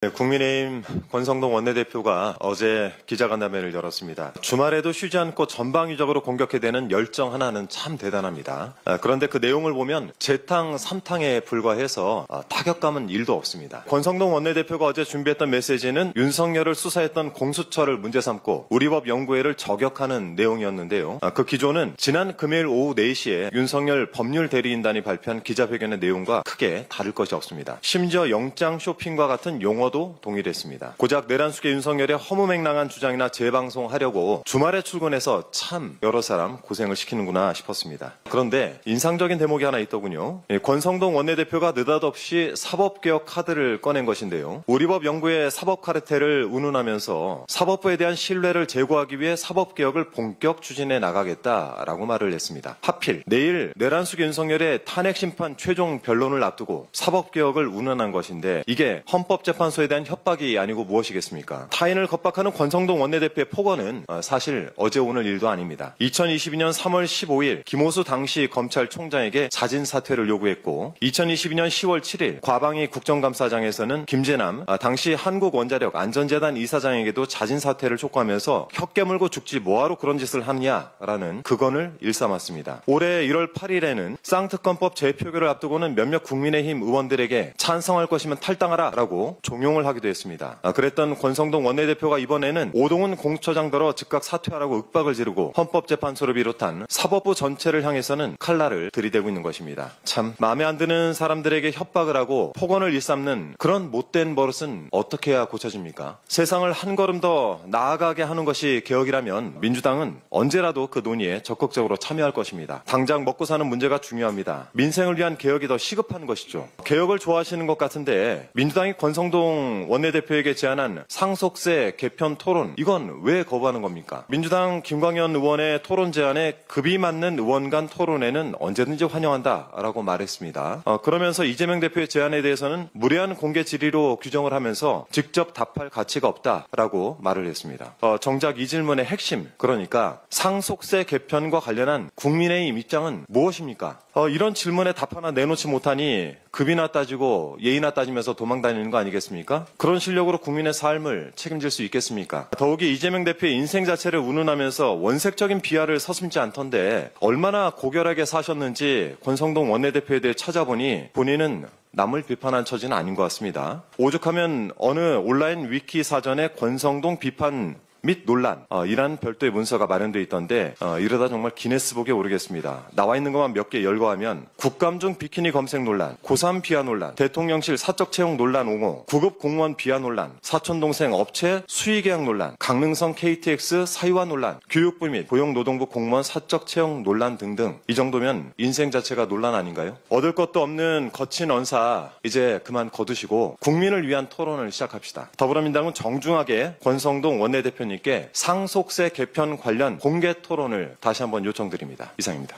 네, 국민의힘 권성동 원내대표가 어제 기자간담회를 열었습니다. 주말에도 쉬지 않고 전방위적으로 공격해대는 열정 하나는 참 대단합니다. 그런데 그 내용을 보면 재탕, 삼탕에 불과해서 타격감은 1도 없습니다. 권성동 원내대표가 어제 준비했던 메시지는 윤석열을 수사했던 공수처를 문제 삼고 우리법 연구회를 저격하는 내용이었는데요. 그 기조는 지난 금요일 오후 4시에 윤석열 법률 대리인단이 발표한 기자회견의 내용과 크게 다를 것이 없습니다. 심지어 영장 쇼핑과 같은 용어도 동일했습니다. 고작 내란숙의 윤석열의 허무맹랑한 주장이나 재방송하려고 주말에 출근해서 참 여러 사람 고생을 시키는구나 싶었습니다. 그런데 인상적인 대목이 하나 있더군요. 권성동 원내대표가 느닷없이 사법개혁 카드를 꺼낸 것인데요. 우리법 연구의 사법 카르텔을 운운하면서 사법부에 대한 신뢰를 제고하기 위해 사법개혁을 본격 추진해 나가겠다라고 말을 했습니다. 하필 내일 내란숙 윤석열의 탄핵심판 최종 변론을 앞두고 사법개혁을 운운한 것인데 이게 헌법재판소에 대한 협박이 아니고 무엇이겠습니까? 타인을 겁박하는 권성동 원내대표의 폭언은 사실 어제 오늘 일도 아닙니다. 2022년 3월 15일 김호수 당시 검찰총장에게 자진 사퇴를 요구했고 2022년 10월 7일 과방위 국정감사장에서는 김재남 당시 한국원자력 안전재단 이사장에게도 자진 사퇴를 촉구하면서 혀 깨물고 죽지 뭐하러 그런 짓을 하느냐라는 극언을 일삼았습니다. 올해 1월 8일에는 쌍특검법 재표결을 앞두고는 몇몇 국민의힘 의원들에게 찬성할 것이면 탈당하라라고 종용을 하기도 했습니다. 그랬던 권성동 원내대표가 이번에는 오동훈 공수처장더러 즉각 사퇴하라고 윽박을 지르고 헌법재판소를 비롯한 사법부 전체를 향해서는 칼날을 들이대고 있는 것입니다. 참 마음에 안 드는 사람들에게 협박을 하고 폭언을 일삼는 그런 못된 버릇은 어떻게 해야 고쳐집니까? 세상을 한 걸음 더 나아가게 하는 것이 개혁이라면 민주당은 언제라도 그 논의에 적극적으로 참여할 것입니다. 당장 먹고 사는 문제가 중요합니다. 민생을 위한 개혁이 더 시급한 것이죠. 개혁을 좋아하시는 것 같은데 민주당이 권성동 원내대표에게 제안한 상속세 개편 토론 이건 왜 거부하는 겁니까? 민주당 김광현 의원의 토론 제안에 급이 맞는 의원 간 토론회는 언제든지 환영한다라고 말했습니다. 그러면서 이재명 대표의 제안에 대해서는 무례한 공개 질의로 규정을 하면서 직접 답할 가치가 없다라고 말을 했습니다. 정작 이 질문의 핵심 그러니까 상속세 개편과 관련한 국민의힘 입장은 무엇입니까? 이런 질문에 답 하나 내놓지 못하니 급이나 따지고 예의나 따지면서 도망다니는 거 아니겠습니까? 그런 실력으로 국민의 삶을 책임질 수 있겠습니까? 더욱이 이재명 대표의 인생 자체를 운운하면서 원색적인 비하를 서슴지 않던데 얼마나 고결하게 사셨는지 권성동 원내대표에 대해 찾아보니 본인은 남을 비판한 처지는 아닌 것 같습니다. 오죽하면 어느 온라인 위키 사전에 권성동 비판 및 논란 이란 별도의 문서가 마련되어 있던데 이러다 정말 기네스북에 오르겠습니다. 나와 있는 것만 몇 개 열거하면 국감 중 비키니 검색 논란, 고3 비하 논란, 대통령실 사적 채용 논란 옹호, 구급 공무원 비하 논란, 사촌동생 업체 수의 계약 논란, 강릉성 KTX 사유화 논란, 교육부 및 고용노동부 공무원 사적 채용 논란 등등 이 정도면 인생 자체가 논란 아닌가요? 얻을 것도 없는 거친 언사 이제 그만 거두시고 국민을 위한 토론을 시작합시다. 더불어민주당은 정중하게 권성동 원내대표님 께 상속세 개편 관련 공개 토론을 다시 한번 요청드립니다. 이상입니다.